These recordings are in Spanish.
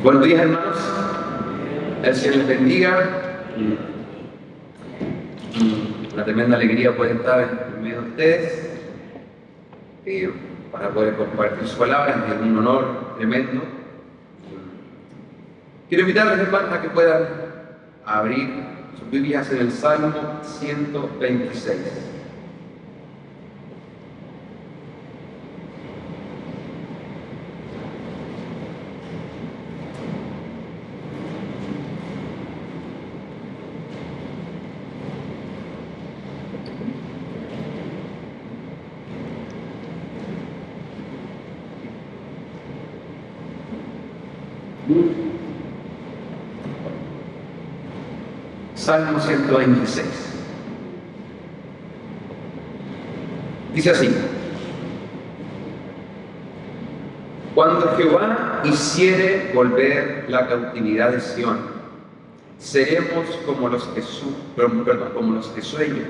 Buenos días, hermanos. El Señor les bendiga. Una tremenda alegría poder estar en medio de ustedes para poder compartir sus palabras. Es un honor tremendo. Quiero invitarles, hermanos, a que puedan abrir sus Biblias en el Salmo 126. Salmo 126. Dice así: Cuando Jehová hiciere volver la cautividad de Sión, seremos como los que sueñan.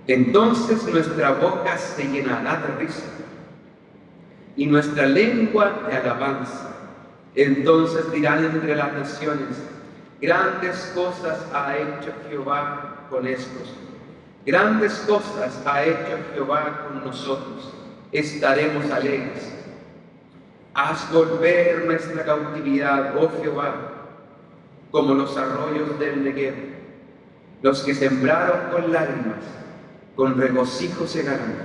Entonces nuestra boca se llenará de risa y nuestra lengua de alabanza. Entonces dirán entre las naciones: grandes cosas ha hecho Jehová con estos. Grandes cosas ha hecho Jehová con nosotros. Estaremos alegres. Haz volver nuestra cautividad, oh Jehová, como los arroyos del Negev. Los que sembraron con lágrimas, con regocijo segarán.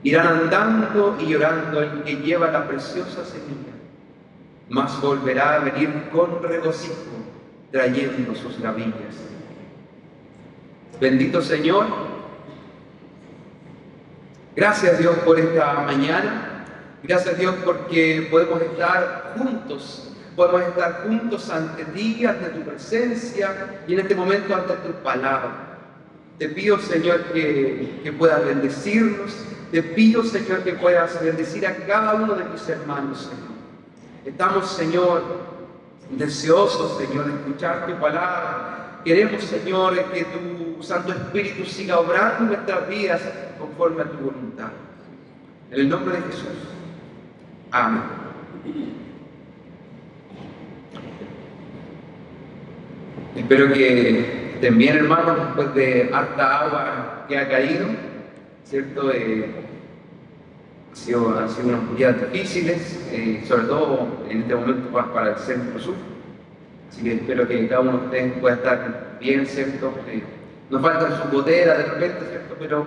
Irán andando y llorando el que lleva la preciosa semilla, mas volverá a venir con regocijo, trayendo sus gavillas. Bendito Señor, gracias Dios por esta mañana. Gracias Dios porque podemos estar juntos ante ti, ante tu presencia y en este momento ante tu palabra. Te pido, Señor, que puedas bendecirnos. Te pido, Señor, que puedas bendecir a cada uno de mis hermanos, Señor. Estamos, Señor, deseosos, Señor, de escuchar tu palabra. Queremos, Señor, que tu Santo Espíritu siga obrando en nuestras vidas conforme a tu voluntad. En el nombre de Jesús. Amén. Espero que estén bien, hermanos, después de harta agua que ha caído, ¿cierto? Han sido unos días difíciles, sobre todo en este momento para el centro sur. Así que espero que cada uno de ustedes pueda estar bien, ¿cierto? Nos faltan sus goteras de repente, ¿cierto? Pero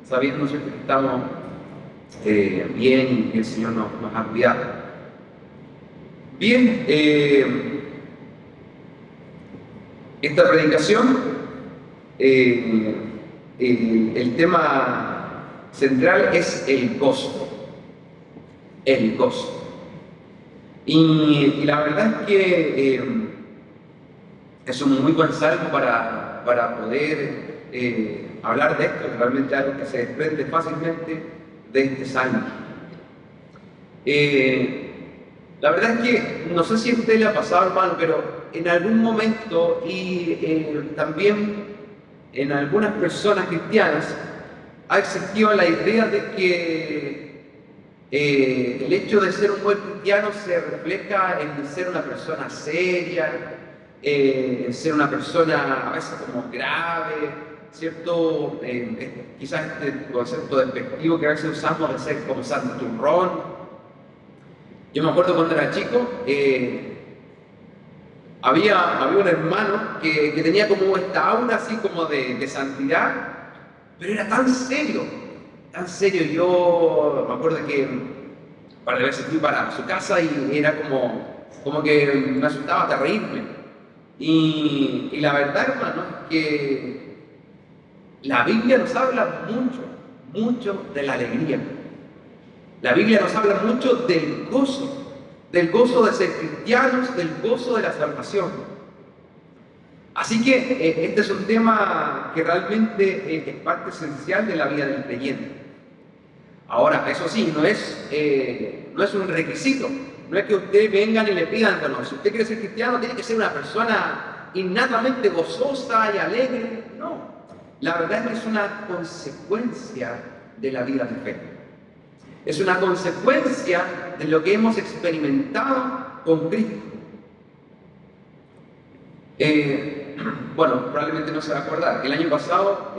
sabiendo, ¿cierto?, que estamos bien y el Señor nos ha cuidado. Bien, esta predicación, el tema central es el gozo. El gozo. Y la verdad es que es un muy buen salmo para poder hablar de esto. Realmente algo que se desprende fácilmente de este salmo. La verdad es que no sé si a usted le ha pasado, hermano, pero en algún momento y también en algunas personas cristianas ha existido la idea de que el hecho de ser un buen cristiano se refleja en ser una persona seria, en ser una persona a veces como grave, ¿cierto? Quizás este concepto despectivo que a veces usamos de ser como santurrón. Yo me acuerdo cuando era chico, había un hermano que tenía como esta aura así como de santidad, pero era tan serio. Yo me acuerdo que un par de veces fui para su casa y era como que me asustaba hasta reírme. Y la verdad, hermano, es que la Biblia nos habla mucho de la alegría. La Biblia nos habla mucho del gozo de ser cristianos, del gozo de la salvación. Así que este es un tema que realmente es parte esencial de la vida del creyente. Ahora, eso sí, no es un requisito. No es que ustedes vengan y le pidan, bueno, si usted quiere ser cristiano, tiene que ser una persona innatamente gozosa y alegre. No, la verdad es que es una consecuencia de la vida de fe. Es una consecuencia de lo que hemos experimentado con Cristo. Bueno, probablemente no se va a acordar. El año pasado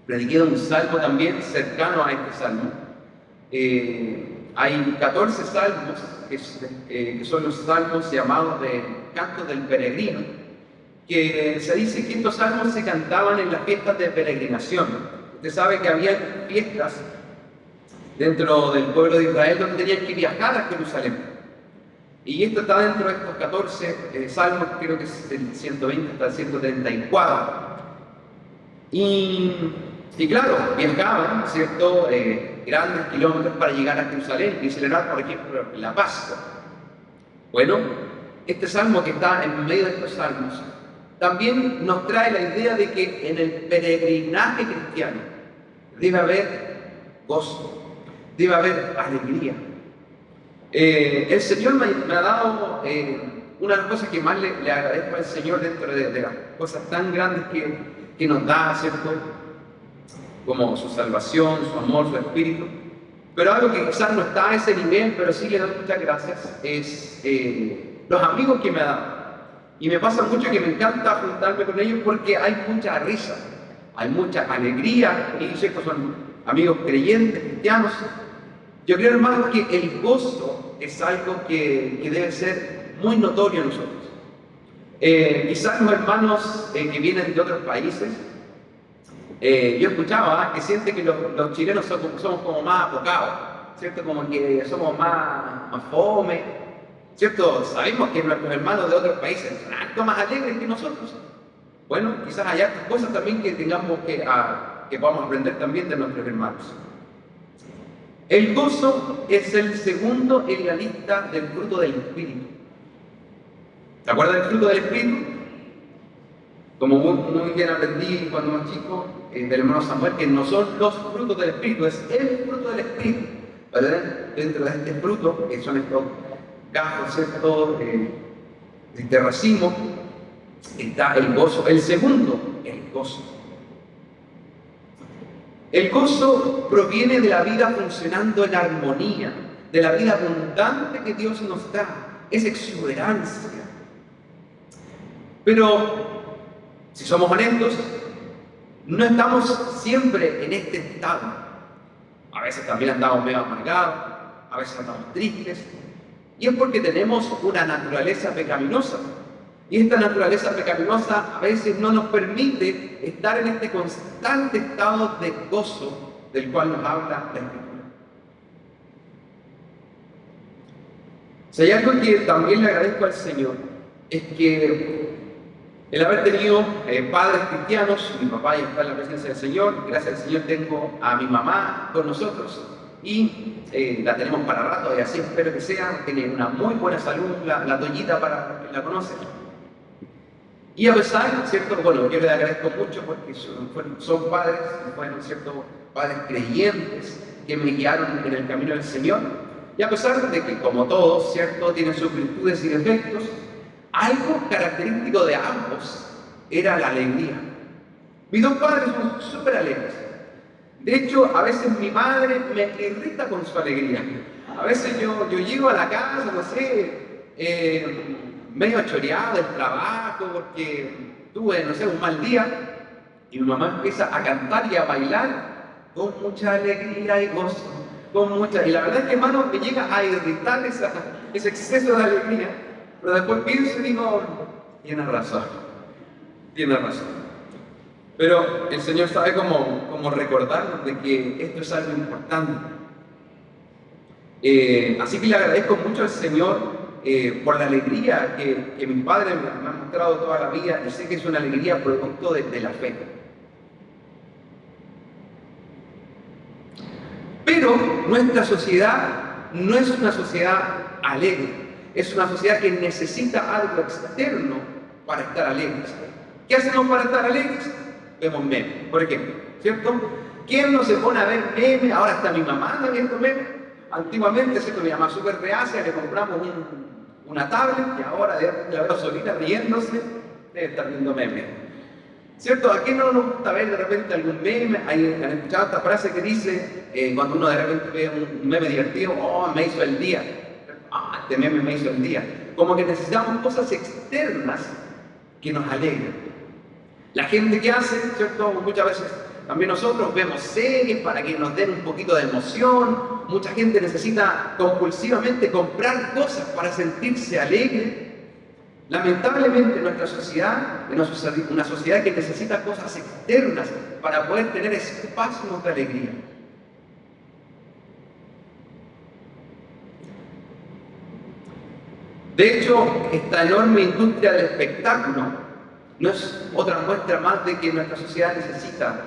prediqué un salmo también cercano a este salmo. Hay 14 salmos que son los salmos llamados de cantos del peregrino, que se dice que estos salmos se cantaban en las fiestas de peregrinación. Usted sabe que había fiestas dentro del pueblo de Israel donde tenían que viajar a Jerusalén. Y esto está dentro de estos 14 salmos, creo que es el 120 hasta el 134. Y claro, viajaban, ¿cierto?, grandes kilómetros para llegar a Jerusalén y celebrar, por ejemplo, la Pascua. Bueno, este salmo que está en medio de estos salmos también nos trae la idea de que en el peregrinaje cristiano debe haber gozo, debe haber alegría. El Señor me ha dado una de las cosas que más le agradezco al Señor dentro de las cosas tan grandes que nos da, ¿cierto?, como su salvación, su amor, su espíritu. Pero algo que quizás no está a ese nivel, pero sí le doy muchas gracias, es los amigos que me ha dado. Y me pasa mucho que me encanta juntarme con ellos porque hay mucha risa, hay mucha alegría, y ¿cierto?, son amigos creyentes, cristianos. Yo creo, hermanos, que el gozo es algo que debe ser muy notorio en nosotros. Quizás los hermanos que vienen de otros países, yo escuchaba que sienten que los chilenos somos como más apocados, ¿cierto? Como que somos más fome, ¿cierto? Sabemos que nuestros hermanos de otros países son algo más alegres que nosotros. Bueno, quizás hay otras cosas también que tengamos que podamos aprender también de nuestros hermanos. El gozo es el segundo en la lista del fruto del Espíritu. ¿Se acuerdan del fruto del Espíritu? Como muy bien aprendí cuando más chico del hermano Samuel, que no son los frutos del Espíritu, es el fruto del Espíritu. Pero dentro de este fruto, que son estos gajos, ¿cierto?, de racimo, está el gozo. El segundo, el gozo. El gozo proviene de la vida funcionando en armonía, de la vida abundante que Dios nos da, es exuberancia. Pero, si somos honestos, no estamos siempre en este estado. A veces también andamos medio amargados, a veces andamos tristes, y es porque tenemos una naturaleza pecaminosa. Y esta naturaleza pecaminosa a veces no nos permite estar en este constante estado de gozo del cual nos habla la Escritura. Si hay algo que también le agradezco al Señor, es que el haber tenido padres cristianos, mi papá ya está en la presencia del Señor, gracias al Señor tengo a mi mamá con nosotros y la tenemos para rato y así espero que sea, tiene una muy buena salud, la Toñita para los que la conocen. Y a pesar, ¿cierto? Bueno, yo les agradezco mucho porque son padres, fueron, ¿cierto?, padres creyentes que me guiaron en el camino del Señor. Y a pesar de que, como todos, ¿cierto?, tienen sus virtudes y defectos, algo característico de ambos era la alegría. Mis dos padres son súper alegres. De hecho, a veces mi madre me irrita con su alegría. A veces yo llego a la casa, no sé, medio choreado del trabajo porque tuve, no sé, un mal día, y mi mamá empieza a cantar y a bailar con mucha alegría y gozo, y la verdad es que, hermano, me llega a irritar ese exceso de alegría, pero después pienso y digo, tiene razón. Pero el Señor sabe cómo recordarnos de que esto es algo importante. Así que le agradezco mucho al Señor por la alegría que mis padres me han mostrado toda la vida, y sé que es una alegría producto de la fe. Pero nuestra sociedad no es una sociedad alegre, es una sociedad que necesita algo externo para estar alegres. ¿Qué hacemos para estar alegres? Vemos memes, por ejemplo, ¿cierto? ¿Quién no se pone a ver memes? Ahora está mi mamá anda viendo memes. Antiguamente, ¿cierto?, mi mamá súper reacia, le compramos una tablet y ahora la veo solita riéndose, debe estar viendo memes. ¿Cierto? ¿A quién no nos gusta ver de repente algún meme? ¿Han escuchado esta frase que dice, cuando uno de repente ve un meme divertido, oh, me hizo el día? Ah, este meme me hizo el día. Como que necesitamos cosas externas que nos alegren. La gente que hace, ¿cierto? Muchas veces también nosotros vemos series para que nos den un poquito de emoción. Mucha gente necesita compulsivamente comprar cosas para sentirse alegre. Lamentablemente nuestra sociedad es una sociedad que necesita cosas externas para poder tener espasmos de alegría. De hecho, esta enorme industria del espectáculo no es otra muestra más de que nuestra sociedad necesita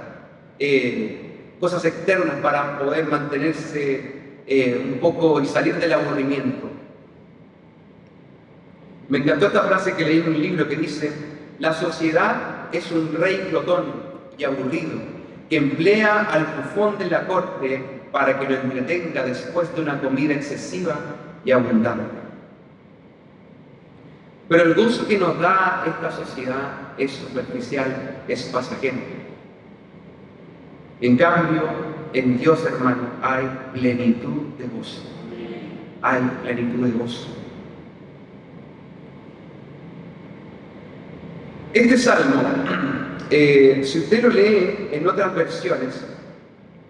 cosas externas para poder mantenerse un poco y salir del aburrimiento. Me encantó esta frase que leí en un libro que dice: la sociedad es un rey glotón y aburrido que emplea al bufón de la corte para que lo entretenga después de una comida excesiva y abundante. Pero el gozo que nos da esta sociedad es superficial, es pasajero. En cambio, en Dios, hermano, hay plenitud de gozo. Hay plenitud de gozo. Este salmo, si usted lo lee en otras versiones,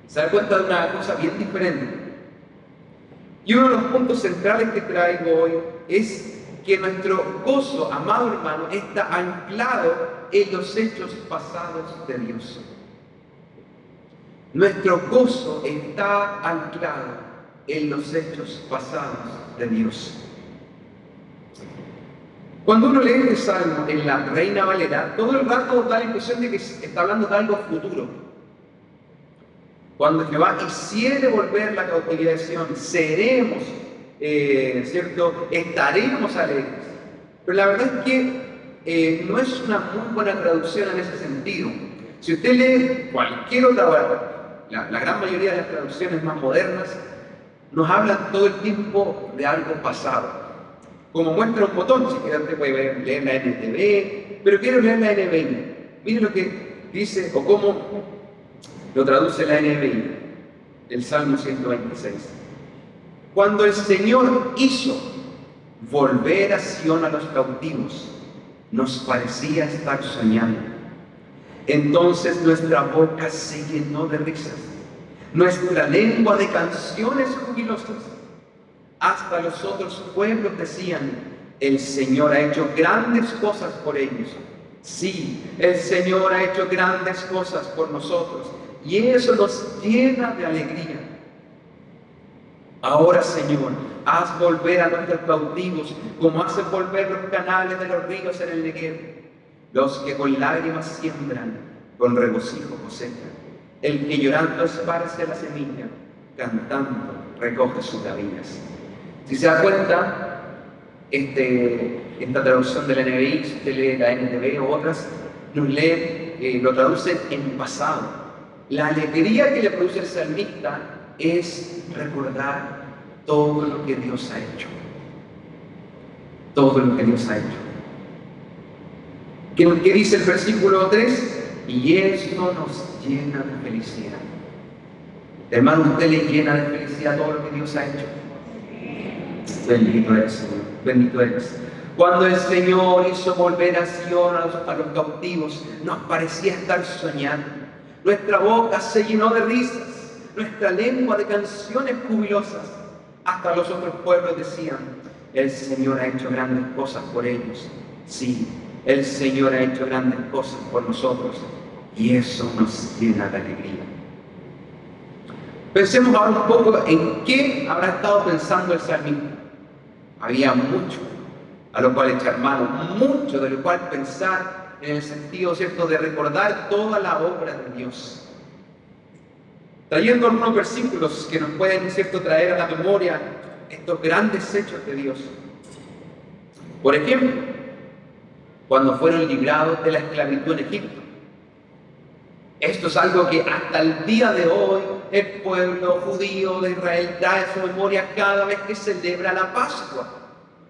se da cuenta de una cosa bien diferente. Y uno de los puntos centrales que traigo hoy es que nuestro gozo, amado hermano, está anclado en los hechos pasados de Dios. Nuestro gozo está anclado en los hechos pasados de Dios. Cuando uno lee este salmo en la Reina Valera, todo el rato da la impresión de que está hablando de algo futuro. Cuando Jehová hiciere volver la cautividad de Sion, seremos, ¿cierto? Estaremos alegres. Pero la verdad es que no es una muy buena traducción en ese sentido. Si usted lee cualquier otra, la gran mayoría de las traducciones más modernas, nos hablan todo el tiempo de algo pasado. Como muestra un botón, si quiere usted puede leer la NTV, pero quiero leer la NBI. Mire lo que dice, o cómo lo traduce la NBI, el Salmo 126. Cuando el Señor hizo volver a Sion a los cautivos, nos parecía estar soñando. Entonces nuestra boca se llenó de risas, nuestra lengua de canciones jubilosas. Hasta los otros pueblos decían: el Señor ha hecho grandes cosas por ellos. Sí, el Señor ha hecho grandes cosas por nosotros, y eso nos llena de alegría. Ahora, Señor, haz volver a nuestros cautivos, como haces volver los canales de los ríos en el Negev. Los que con lágrimas siembran, con regocijo cosechan. El que llorando esparce la semilla, cantando recoge sus gavillas. Si se da cuenta, esta traducción de la NBI, si usted lee la NTV o otras, lo traducen en pasado. La alegría que le produce el salmista es recordar todo lo que Dios ha hecho. Todo lo que Dios ha hecho. ¿Qué dice el versículo 3? Y eso nos llena de felicidad. Hermano, ¿usted le llena de felicidad todo lo que Dios ha hecho? Bendito eres, Señor, bendito eres. Cuando el Señor hizo volver a Sion a los cautivos, nos parecía estar soñando. Nuestra boca se llenó de risas, nuestra lengua de canciones jubilosas. Hasta los otros pueblos decían: el Señor ha hecho grandes cosas por ellos. Sí, el Señor ha hecho grandes cosas por nosotros, y eso nos llena de alegría. Pensemos ahora un poco en qué habrá estado pensando el salmista. Había mucho a lo cual echar mano, mucho de lo cual pensar, en el sentido, ¿cierto?, de recordar toda la obra de Dios. Trayendo algunos versículos que nos pueden, ¿cierto?, traer a la memoria estos grandes hechos de Dios. Por ejemplo, cuando fueron librados de la esclavitud en Egipto. Esto es algo que hasta el día de hoy el pueblo judío de Israel trae a su memoria cada vez que celebra la Pascua.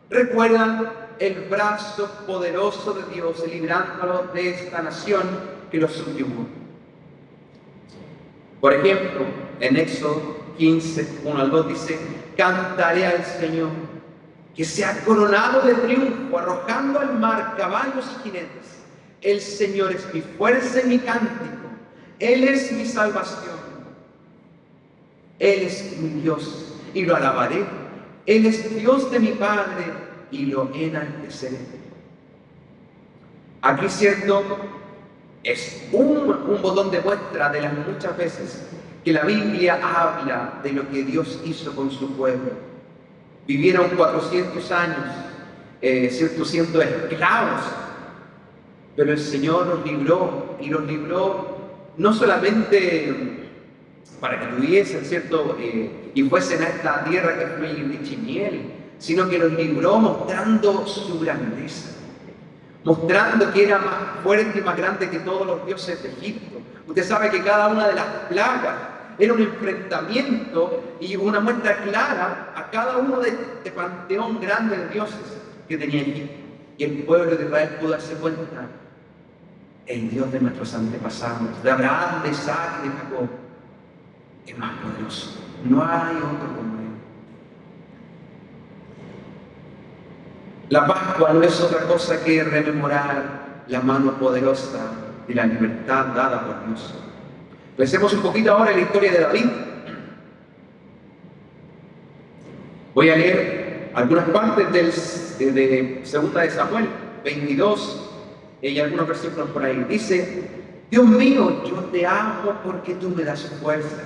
Recuerdan el brazo poderoso de Dios librándolos de esta nación que los subyugó. Por ejemplo, en Éxodo 15, 1 al 2 dice: cantaré al Señor, que se ha coronado de triunfo, arrojando al mar caballos y jinetes. El Señor es mi fuerza y mi cántico, Él es mi salvación. Él es mi Dios y lo alabaré. Él es Dios de mi Padre y lo enalteceré. Aquí, cierto, es un botón de muestra de las muchas veces que la Biblia habla de lo que Dios hizo con su pueblo. Vivieron 400 años, siendo esclavos, pero el Señor los libró, y los libró no solamente para que tuviesen, ¿cierto? Y fuesen a esta tierra que fue leche y miel, sino que los libró mostrando su grandeza, mostrando que era más fuerte y más grande que todos los dioses de Egipto. Usted sabe que cada una de las plagas era un enfrentamiento y una muestra clara a cada uno de este panteón grande de dioses que tenía Egipto. Y el pueblo de Israel pudo darse cuenta: el Dios de nuestros antepasados, de Abraham, de Isaac y de Jacob, es más poderoso. No hay otro como Él. La Pascua no es otra cosa que rememorar la mano poderosa de la libertad dada por Dios. Pensemos un poquito ahora en la historia de David. Voy a leer algunas partes de 2 de Samuel 22 y algunos versículos por ahí. Dice: Dios mío, yo te amo porque tú me das fuerzas.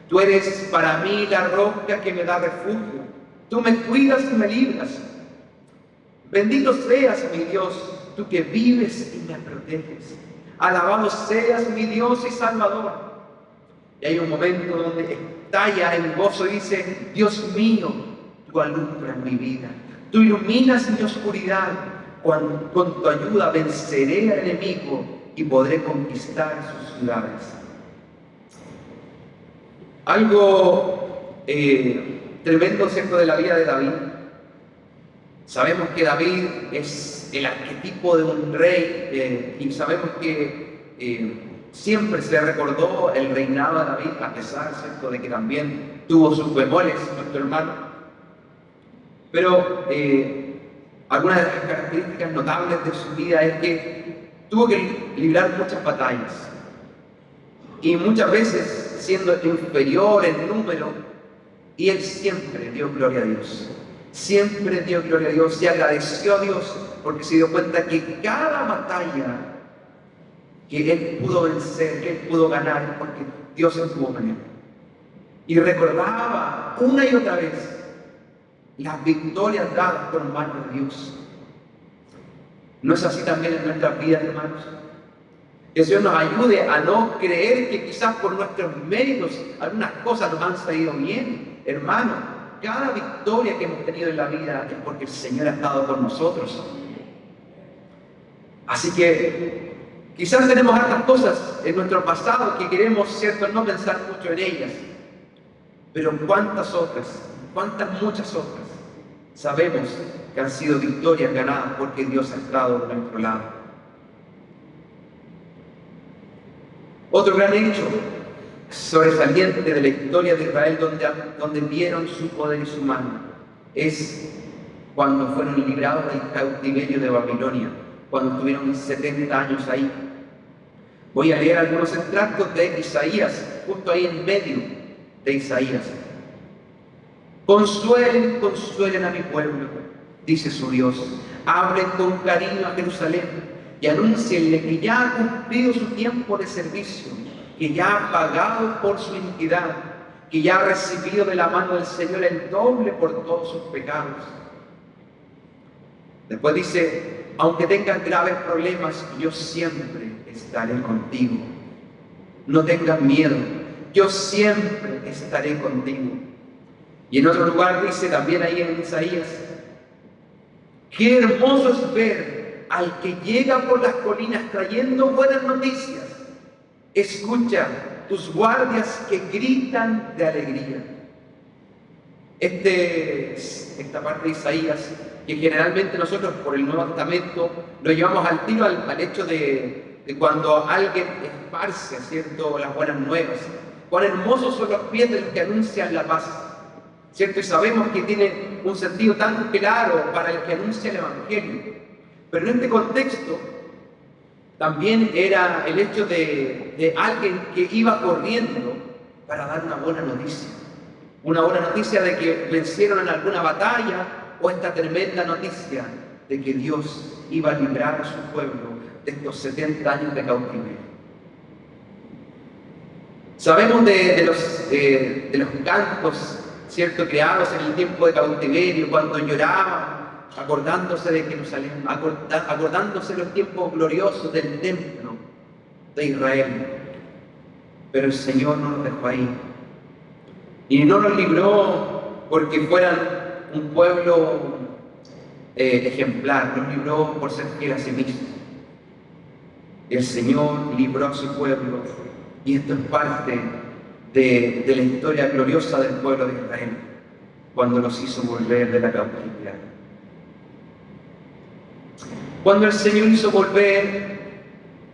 Tú eres para mí la roca que me da refugio. Tú me cuidas y me libras. Bendito seas, mi Dios, tú que vives y me proteges. Alabado seas, mi Dios y Salvador. Y hay un momento donde estalla en gozo y dice: Dios mío, tú alumbras mi vida. Tú iluminas mi oscuridad. Con tu ayuda venceré al enemigo y podré conquistar sus ciudades. Algo tremendo, ¿cierto?, de la vida de David. Sabemos que David es el arquetipo de un rey y sabemos que siempre se recordó el reinado de David, a pesar, ¿cierto?, de que también tuvo sus bemoles, nuestro hermano. Pero algunas de las características notables de su vida es que tuvo que librar muchas batallas. Y muchas veces siendo inferior en número, y él siempre dio gloria a Dios. Siempre dio gloria a Dios y agradeció a Dios porque se dio cuenta que cada batalla que él pudo vencer, que él pudo ganar, porque Dios estuvo con él. Y recordaba una y otra vez las victorias dadas por manos de Dios. ¿No es así también en nuestras vidas, hermanos? Que el Señor nos ayude a no creer que quizás por nuestros méritos algunas cosas nos han salido bien. Hermano, cada victoria que hemos tenido en la vida es porque el Señor ha estado con nosotros. Así que quizás tenemos hartas cosas en nuestro pasado que queremos, ¿cierto?, no pensar mucho en ellas. Pero cuántas muchas otras, sabemos que han sido victorias ganadas porque Dios ha estado de nuestro lado. Otro gran hecho sobresaliente de la historia de Israel donde vieron su poder y su mano es cuando fueron librados del cautiverio de Babilonia, cuando estuvieron 70 años ahí. Voy a leer algunos extractos de Isaías, justo ahí en medio de Isaías. Consuelen, consuelen a mi pueblo, dice su Dios. Hablen con cariño a Jerusalén y anúncienle que ya ha cumplido su tiempo de servicio, que ya ha pagado por su iniquidad, que ya ha recibido de la mano del Señor el doble por todos sus pecados. Después dice: aunque tengas graves problemas, yo siempre estaré contigo. No tengas miedo, yo siempre estaré contigo. Y en otro lugar dice también ahí en Isaías: qué hermoso es ver al que llega por las colinas trayendo buenas noticias. Escucha tus guardias que gritan de alegría. Esta parte de Isaías, que generalmente nosotros por el Nuevo Testamento lo llevamos al tiro al hecho de de cuando alguien esparce, ¿cierto?, las buenas nuevas. Cuán hermosos son los pies de los que anuncian la paz, ¿cierto? Y sabemos que tiene un sentido tan claro para el que anuncia el Evangelio. Pero en este contexto también era el hecho de alguien que iba corriendo para dar una buena noticia. Una buena noticia de que vencieron en alguna batalla, o esta tremenda noticia de que Dios iba a librar a su pueblo de estos 70 años de cautiverio. Sabemos de los cantos, ¿cierto?, creados en el tiempo de cautiverio, cuando lloraban, acordándose de Jerusalén, acordándose de los tiempos gloriosos del templo de Israel. Pero el Señor no los dejó ahí. Y no los libró porque fueran un pueblo ejemplar, los libró por ser fiel a sí mismo. El Señor libró a su pueblo, y esto es parte de la historia gloriosa del pueblo de Israel, cuando los hizo volver de la cautividad. Cuando el Señor hizo volver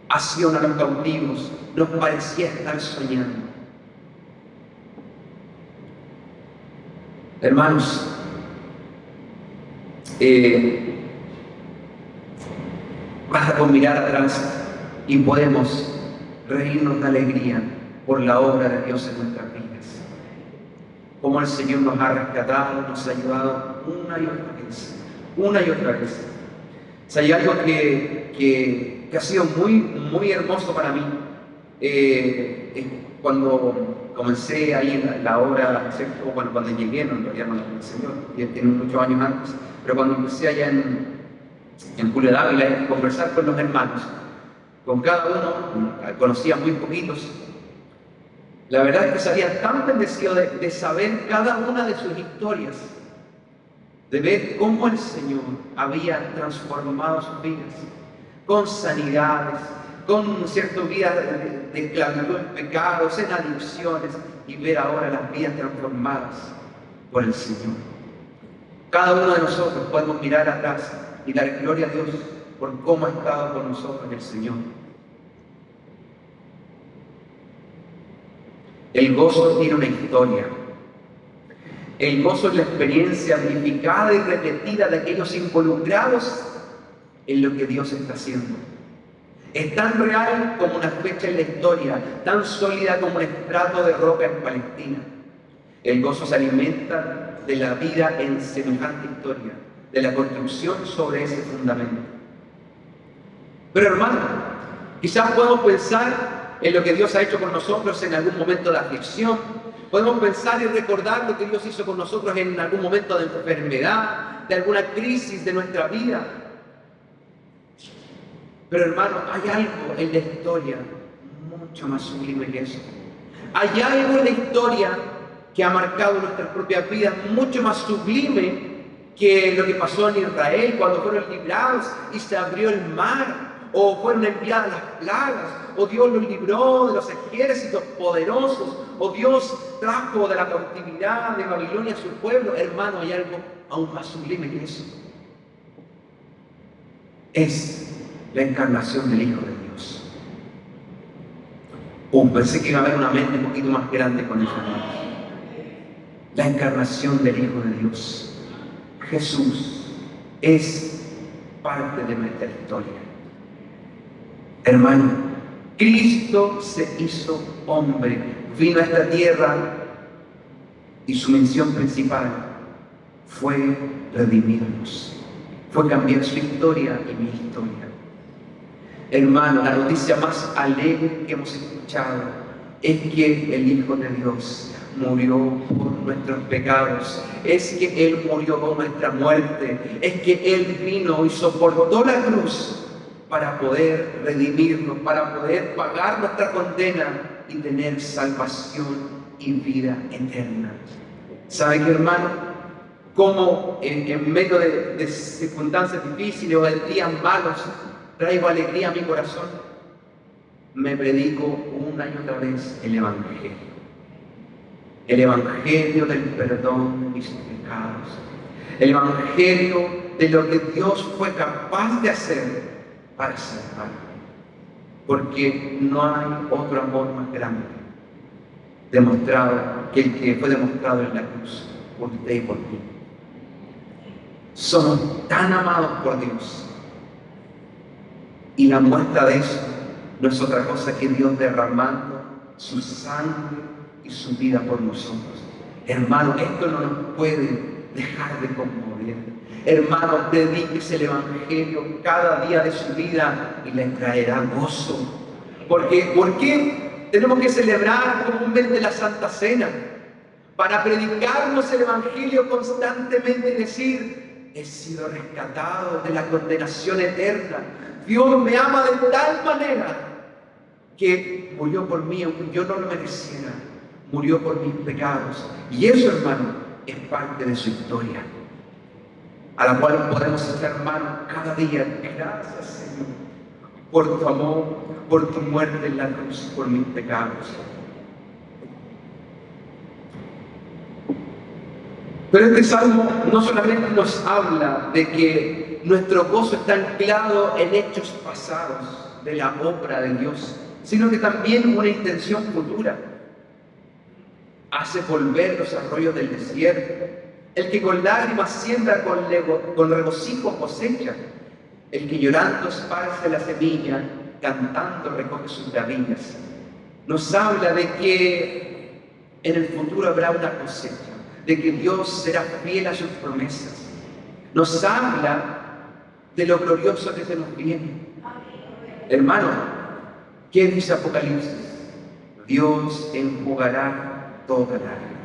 a Sion a los cautivos, nos parecía estar soñando. Hermanos, basta con mirar atrás y podemos reírnos de alegría por la obra de Dios en nuestras vidas. Como el Señor nos ha rescatado, nos ha ayudado una y otra vez. O sea, hay algo que ha sido muy hermoso para mí. Cuando comencé ahí en la obra, ¿cierto? Bueno, cuando llegué, no, en realidad no el Señor, ya tiene muchos años antes, pero cuando empecé allá en Julio Dávila a conversar con los hermanos, con cada uno, conocía muy poquitos. La verdad es que salía tan bendecido de saber cada una de sus historias, de ver cómo el Señor había transformado sus vidas, con sanidades, con ciertas vidas de esclavitud en pecados, en adicciones, y ver ahora las vidas transformadas por el Señor. Cada uno de nosotros podemos mirar atrás y dar gloria a Dios por cómo ha estado con nosotros el Señor. El gozo tiene una historia. El gozo es la experiencia amplificada y repetida de aquellos involucrados en lo que Dios está haciendo. Es tan real como una fecha en la historia, tan sólida como un estrato de roca en Palestina. El gozo se alimenta de la vida en semejante historia, de la construcción sobre ese fundamento. Pero hermano, quizás podemos pensar en lo que Dios ha hecho con nosotros en algún momento de aflicción. Podemos pensar y recordar lo que Dios hizo con nosotros en algún momento de enfermedad, de alguna crisis de nuestra vida. Pero hermano, hay algo en la historia mucho más sublime que eso. Hay algo en la historia que ha marcado nuestras propias vidas mucho más sublime que lo que pasó en Israel cuando fueron librados y se abrió el mar, o fueron enviadas las plagas, o Dios los libró de los ejércitos poderosos, o Dios trajo de la cautividad de Babilonia a su pueblo. Hermano, hay algo aún más sublime que eso. Es la encarnación del Hijo de Dios. Pensé que iba a haber una mente un poquito más grande con eso, hermanos. La encarnación del Hijo de Dios. Jesús es parte de nuestra historia. Hermano, Cristo se hizo hombre, vino a esta tierra y su misión principal fue redimirnos, fue cambiar su historia y mi historia. Hermano, la noticia más alegre que hemos escuchado es que el Hijo de Dios murió por nuestros pecados, es que Él murió por nuestra muerte, es que Él vino y soportó la cruz para poder redimirnos, para poder pagar nuestra condena y tener salvación y vida eterna. ¿Sabe qué, hermano? Como en medio de circunstancias difíciles o de días malos, traigo alegría a mi corazón, me predico una y otra vez el Evangelio. El Evangelio del perdón de mis pecados. El Evangelio de lo que Dios fue capaz de hacer para salvarme. porque no hay otro amor más grande demostrado que el que fue demostrado en la cruz por usted y por mí. Somos tan amados por Dios, y la muestra de eso no es otra cosa que Dios derramando su sangre y su vida por nosotros. Hermano, esto no nos puede dejar de conmover. Hermano, predíquese el Evangelio cada día de su vida y le traerá gozo. ¿Por qué tenemos que celebrar comúnmente la Santa Cena? Para predicarnos el Evangelio constantemente y decir: he sido rescatado de la condenación eterna. Dios me ama de tal manera que murió por mí, aunque yo no lo mereciera. Murió por mis pecados. Y eso, hermano, es parte de su historia, a la cual podemos echar mano cada día. Gracias, Señor, por tu amor, por tu muerte en la cruz, por mis pecados. Pero este salmo no solamente nos habla de que nuestro gozo está anclado en hechos pasados de la obra de Dios, sino que también una intención futura. Hace volver los arroyos del desierto. El que con lágrimas siembra, con regocijo cosecha. El que llorando esparce la semilla, cantando recoge sus gavillas. Nos habla de que en el futuro habrá una cosecha, de que Dios será fiel a sus promesas. Nos habla de lo glorioso que se nos viene. Hermano, ¿qué dice Apocalipsis? Dios enjugará toda lágrima.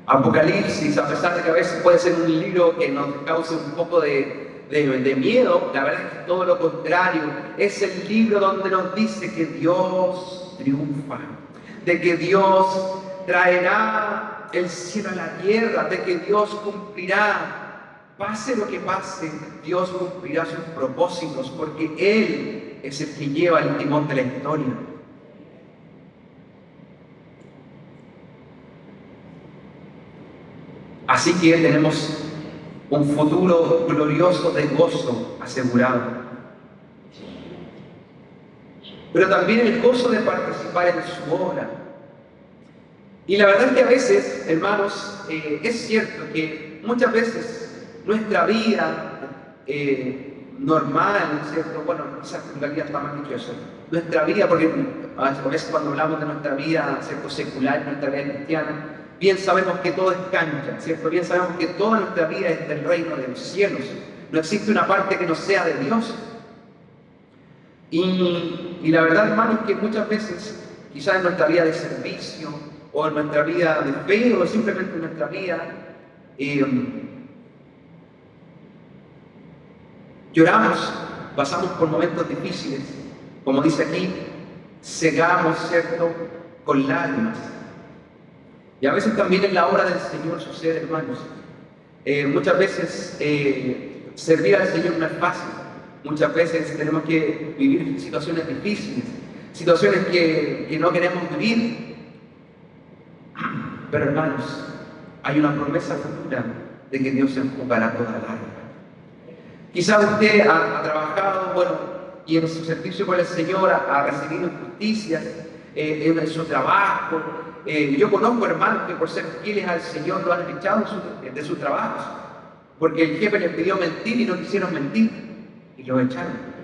Apocalipsis, a pesar de que a veces puede ser un libro que nos cause un poco de miedo, la verdad es que todo lo contrario. Es el libro donde nos dice que Dios triunfa, de que Dios traerá el cielo a la tierra, de que Dios cumplirá, pase lo que pase, Dios cumplirá sus propósitos, porque Él es el que lleva el timón de la historia. Así que tenemos un futuro glorioso de gozo asegurado. Pero también el gozo de participar en su obra. Y la verdad es que a veces, hermanos, es cierto que muchas veces nuestra vida normal, ¿cierto? Bueno, quizás en realidad está mal dicho eso. Nuestra vida, porque a veces cuando hablamos de nuestra vida, ¿cierto?, secular, nuestra vida cristiana, bien sabemos que todo es cancha, ¿cierto? Bien sabemos que toda nuestra vida es del reino de los cielos. No existe una parte que no sea de Dios. Y la verdad, hermanos, es que muchas veces, quizás en nuestra vida de servicio, o en nuestra vida de fe, o simplemente en nuestra vida, lloramos, pasamos por momentos difíciles, como dice aquí, cegamos, ¿cierto?, con lágrimas. Y a veces también en la obra del Señor sucede, hermanos. Muchas veces servir al Señor no es fácil. Muchas veces tenemos que vivir situaciones difíciles, situaciones que no queremos vivir. Pero, hermanos, hay una promesa futura de que Dios enjugará toda lágrima. Quizás usted ha trabajado, bueno, y en su servicio con el Señor ha recibido injusticias en su trabajo. Yo conozco hermanos que por ser fieles al Señor lo han echado de sus trabajos, porque el jefe les pidió mentir y no quisieron mentir, y lo echaron.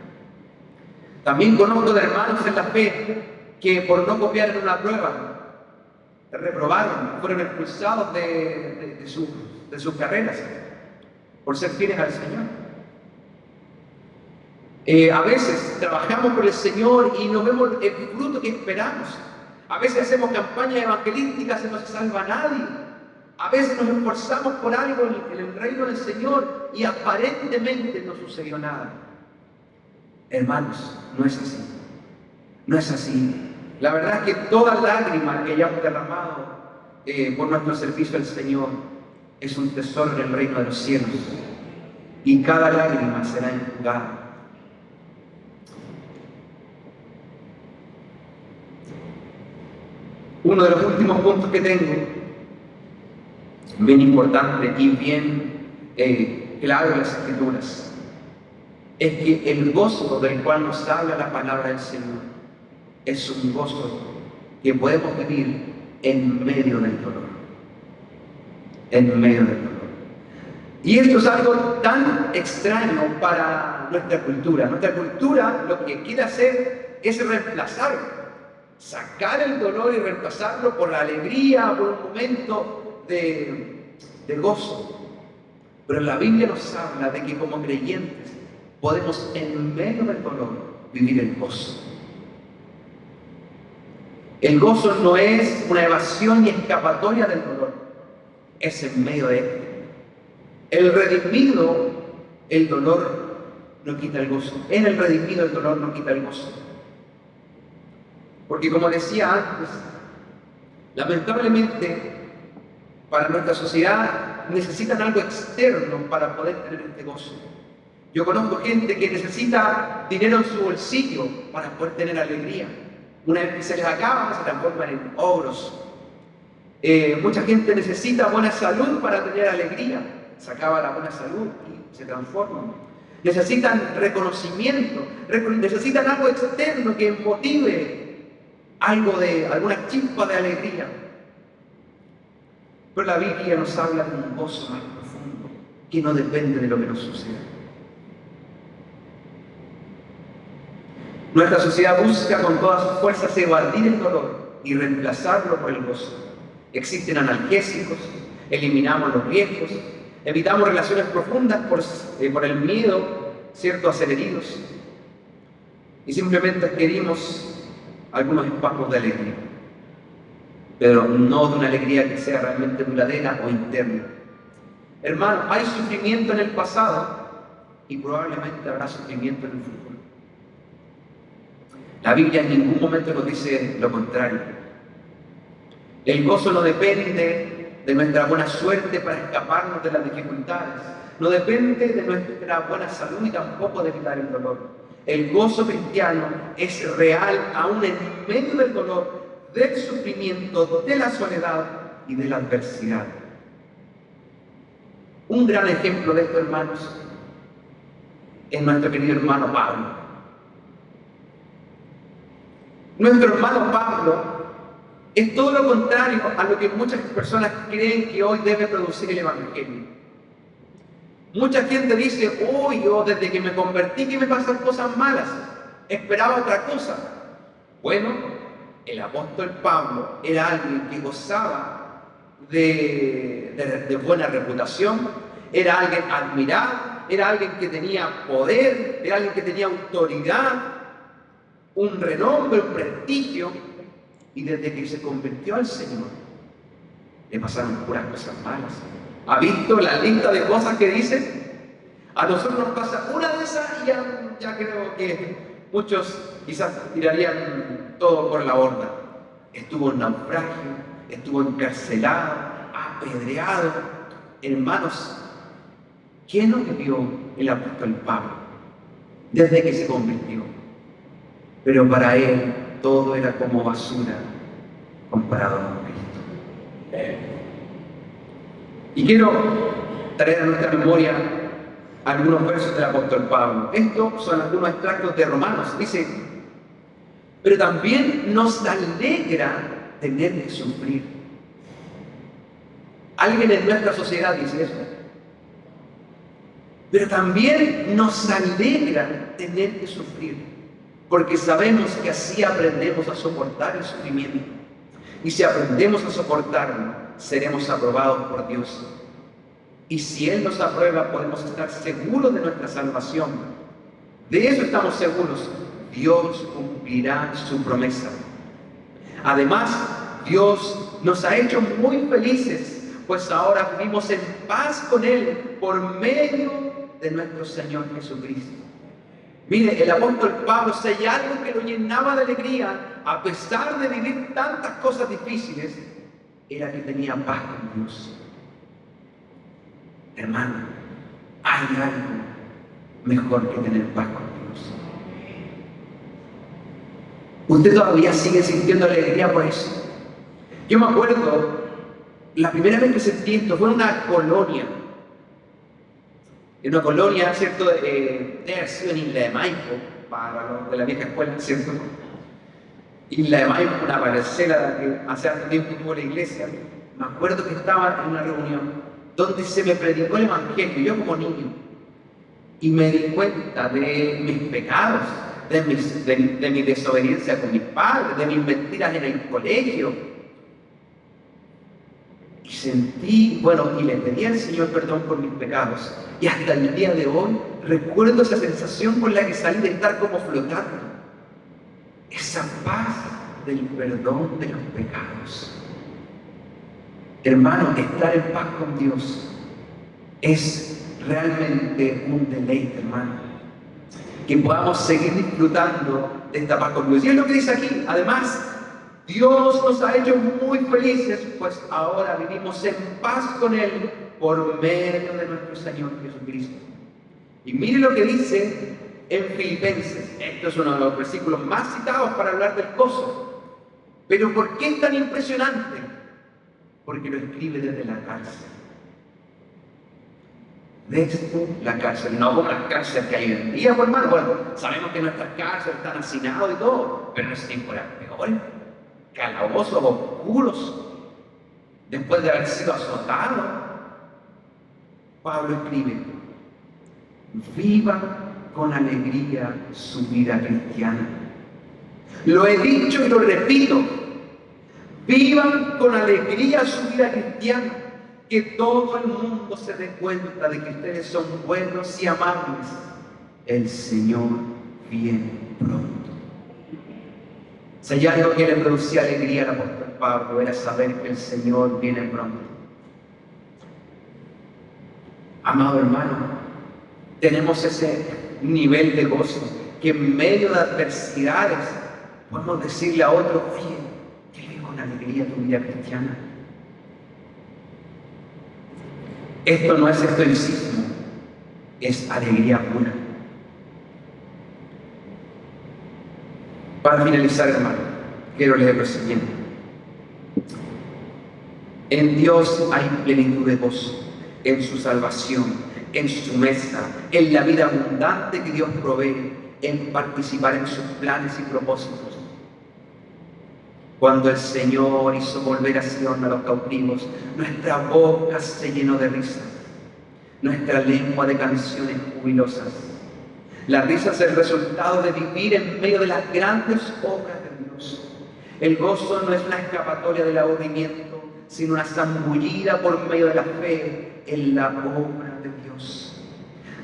También conozco de hermanos en la fe que por no copiar en una prueba reprobaron, fueron expulsados de sus carreras, por ser fieles al Señor. A veces trabajamos por el Señor y no vemos el fruto que esperamos. A veces hacemos campañas evangelísticas y no se salva a nadie. A veces nos esforzamos por algo en el reino del Señor y aparentemente no sucedió nada. Hermanos, no es así. No es así. La verdad es que toda lágrima que hayamos derramado por nuestro servicio al Señor es un tesoro en el reino de los cielos. Y cada lágrima será enjugada. Uno de los últimos puntos que tengo, bien importante y bien claro en las Escrituras, es que el gozo del cual nos habla la palabra del Señor es un gozo que podemos vivir en medio del dolor. En medio del dolor. Y esto es algo tan extraño para nuestra cultura. Nuestra cultura lo que quiere hacer es reemplazarlo, sacar el dolor y reemplazarlo por la alegría, por un momento de gozo. Pero la Biblia nos habla de que como creyentes podemos en medio del dolor vivir el gozo. El gozo no es una evasión y escapatoria del dolor, es en medio de este. El redimido, el dolor no quita el gozo. En el redimido el dolor no quita el gozo. Porque como decía antes, lamentablemente para nuestra sociedad necesitan algo externo para poder tener este gozo. Yo conozco gente que necesita dinero en su bolsillo para poder tener alegría. Una vez que se les acaba, se transforman en ogros. Mucha gente necesita buena salud para tener alegría. Se acaba la buena salud y se transforman. Necesitan reconocimiento, necesitan algo externo que motive alguna chispa de alegría. Pero la Biblia nos habla de un gozo más profundo que no depende de lo que nos suceda. Nuestra sociedad busca con todas sus fuerzas evadir el dolor y reemplazarlo por el gozo. Existen analgésicos, eliminamos los riesgos, evitamos relaciones profundas por el miedo, ¿cierto?, a ser heridos. Y simplemente adquirimos algunos espasmos de alegría, pero no de una alegría que sea realmente duradera o interna. Hermano, hay sufrimiento en el pasado y probablemente habrá sufrimiento en el futuro. La Biblia en ningún momento nos dice lo contrario. El gozo no depende de nuestra buena suerte para escaparnos de las dificultades. No depende de nuestra buena salud y tampoco de evitar el dolor. El gozo cristiano es real aún en medio del dolor, del sufrimiento, de la soledad y de la adversidad. Un gran ejemplo de esto, hermanos, es nuestro querido hermano Pablo. Nuestro hermano Pablo es todo lo contrario a lo que muchas personas creen que hoy debe producir el Evangelio. Mucha gente dice, yo desde que me convertí que me pasan cosas malas, esperaba otra cosa. Bueno, el apóstol Pablo era alguien que gozaba de buena reputación, era alguien admirado, era alguien que tenía poder, era alguien que tenía autoridad, un renombre, un prestigio, y desde que se convirtió al Señor, le pasaron puras cosas malas. ¿Ha visto la lista de cosas que dice? A nosotros nos pasa una de esas y ya creo que muchos quizás tirarían todo por la borda. Estuvo en naufragio, estuvo encarcelado, apedreado. Hermanos, ¿quién no vivió el apóstol Pablo desde que se convirtió? Pero para él todo era como basura comparado con Cristo. Y quiero traer a nuestra memoria algunos versos del apóstol Pablo. Estos son algunos extractos de Romanos. Dice, pero también nos alegra tener que sufrir. Alguien en nuestra sociedad dice eso. Pero también nos alegra tener que sufrir, porque sabemos que así aprendemos a soportar el sufrimiento. Y si aprendemos a soportarlo, seremos aprobados por Dios. Y si Él nos aprueba, podemos estar seguros de nuestra salvación. De eso estamos seguros. Dios cumplirá su promesa. Además, Dios nos ha hecho muy felices, pues ahora vivimos en paz con Él por medio de nuestro Señor Jesucristo. Mire, el apóstol Pablo, si hay algo que lo llenaba de alegría, a pesar de vivir tantas cosas difíciles, era que tenía paz con Dios. Hermano, hay algo mejor que tener paz con Dios. Usted todavía sigue sintiendo alegría por eso. Yo me acuerdo, la primera vez que sentí esto fue en una colonia. en una colonia, ¿cierto? Debe haber sido en Isla de Maipo, para los de la vieja escuela, ¿cierto? Isla de Maipo, una parcela que hace harto tiempo tuvo la iglesia. Me acuerdo que estaba en una reunión donde se me predicó el Evangelio, yo como niño, y me di cuenta de mis pecados, de mi desobediencia con mis padres, de mis mentiras en el colegio. Y sentí, y le pedí al Señor perdón por mis pecados. Y hasta el día de hoy recuerdo esa sensación con la que salí de estar como flotando. Esa paz del perdón de los pecados. Hermano, estar en paz con Dios es realmente un deleite, hermano. Que podamos seguir disfrutando de esta paz con Dios. Y es lo que dice aquí. Además, Dios nos ha hecho muy felices, pues ahora vivimos en paz con Él por medio de nuestro Señor Jesucristo. Y mire lo que dice en Filipenses. Esto es uno de los versículos más citados para hablar del gozo. Pero ¿por qué es tan impresionante? Porque lo escribe desde la cárcel. Desde la cárcel, no como las cárceles que hay hoy en día, pues, hermano. Bueno, sabemos que nuestras cárceles están hacinadas y todo, pero en ese tiempo eran peores, calabozos oscuros, después de haber sido azotado. Pablo escribe: vivan con alegría su vida cristiana. Lo he dicho y lo repito: vivan con alegría su vida cristiana. Que todo el mundo se dé cuenta de que ustedes son buenos y amables. El Señor viene pronto. Si hay algo que le producía alegría al apóstol Pablo, era saber que el Señor viene pronto. Amado hermano, tenemos ese nivel de gozo que en medio de adversidades podemos decirle a otro: oye, vive con alegría tu vida cristiana. Esto no es estoicismo, es alegría pura. Para finalizar, hermano, quiero leer lo siguiente. En Dios hay plenitud de gozo, en su salvación, en su mesa, en la vida abundante que Dios provee, en participar en sus planes y propósitos. Cuando el Señor hizo volver a Sion a los cautivos, nuestra boca se llenó de risa, nuestra lengua de canciones jubilosas. La risa es el resultado de vivir en medio de las grandes obras de Dios. El gozo no es una escapatoria del aburrimiento, sino una zambullida por medio de la fe en la obra de Dios.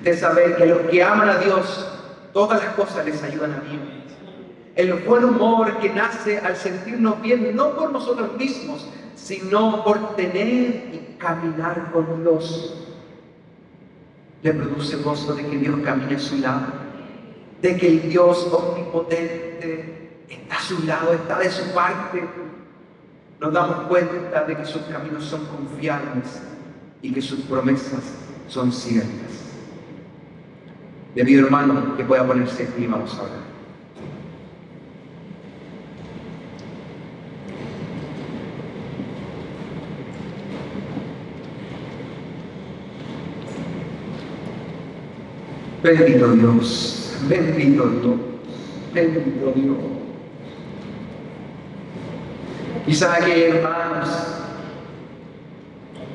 De saber que a los que aman a Dios, todas las cosas les ayudan a bien. El buen humor que nace al sentirnos bien, no por nosotros mismos, sino por tener y caminar con Dios. Le produce gozo de que Dios camine a su lado, de que el Dios omnipotente está a su lado, está de su parte. Nos damos cuenta de que sus caminos son confiables y que sus promesas son ciertas. Le pido, hermano, que pueda ponerse en pie. Vamos a orar. Bendito Dios, bendito Dios, bendito Dios. Quizás aquí hay hermanos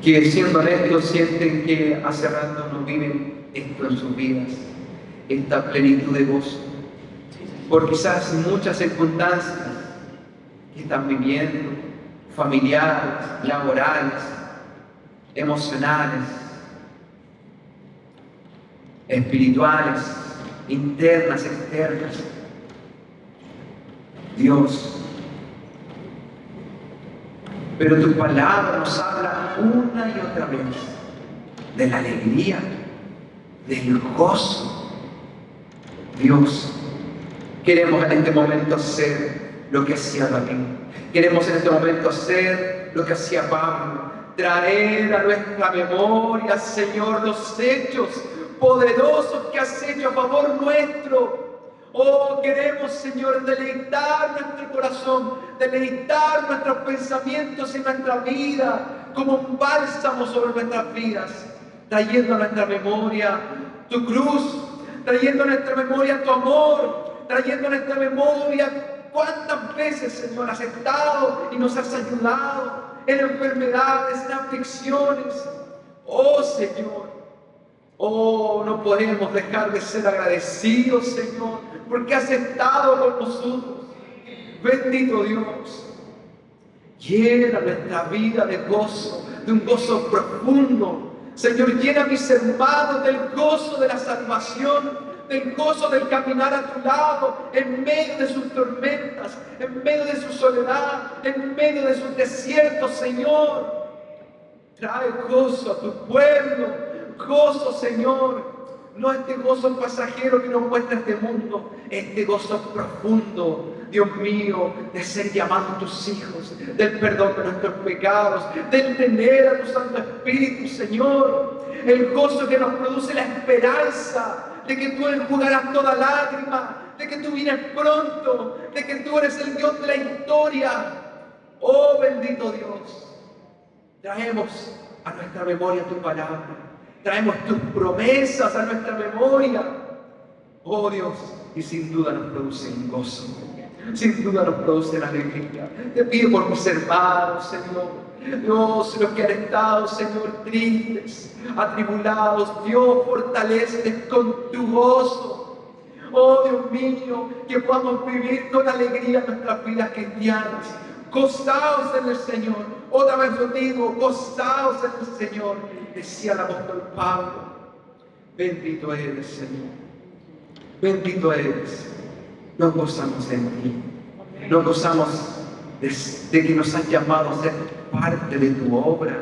que, siendo honestos, sienten que hace rato no viven esto en sus vidas, esta plenitud de gozo, por quizás muchas circunstancias que están viviendo, familiares, laborales, emocionales, espirituales, internas, externas. Dios, pero tu palabra nos habla una y otra vez de la alegría, del gozo. Dios, queremos en este momento ser lo que hacía David. Queremos en este momento ser lo que hacía Pablo. Traer a nuestra memoria, Señor, los hechos poderosos que has hecho a favor nuestro. Oh, queremos, Señor, deleitar nuestro corazón, deleitar nuestros pensamientos y nuestra vida como un bálsamo sobre nuestras vidas. trayendo a nuestra memoria tu cruz, trayendo a nuestra memoria tu amor, trayendo a nuestra memoria cuántas veces, Señor, has estado y nos has ayudado en enfermedades, en aflicciones. Oh, Señor, oh, no podemos dejar de ser agradecidos, Señor, porque has estado con nosotros. Bendito Dios, llena nuestra vida de gozo, de un gozo profundo. Señor, llena a mis hermanos del gozo de la salvación, del gozo del caminar a tu lado, en medio de sus tormentas, en medio de su soledad, en medio de sus desiertos, Señor. Trae gozo a tu pueblo, gozo, Señor. No este gozo pasajero que nos muestra este mundo, este gozo profundo, Dios mío, de ser llamados tus hijos, del perdón de nuestros pecados, del tener a tu Santo Espíritu, Señor. El gozo que nos produce la esperanza de que tú enjugarás toda lágrima, de que tú vienes pronto, de que tú eres el Dios de la historia. Oh, bendito Dios, traemos a nuestra memoria tu palabra, traemos tus promesas a nuestra memoria, oh Dios, y sin duda nos producen gozo, sin duda nos producen alegría. Te pido por mis hermanos, Señor, Dios, los que han estado, Señor, tristes, atribulados, Dios, fortaléceles con tu gozo. Oh Dios mío, que podamos vivir con alegría nuestras vidas cristianas. Gozaos en el Señor. Otra vez lo digo, gozaos en el Señor. Decía el apóstol Pablo. Bendito eres, Señor. Bendito eres. Nos gozamos en ti. Nos gozamos de que nos has llamado a ser parte de tu obra.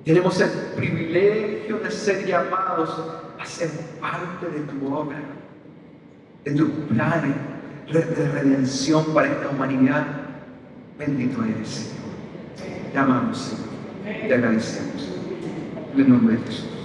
Tenemos el privilegio de ser llamados a ser parte de tu obra, de tus planes de redención para esta humanidad. Bendito eres, Señor. Te amamos, Señor. Te agradecemos. En el nombre de Jesús.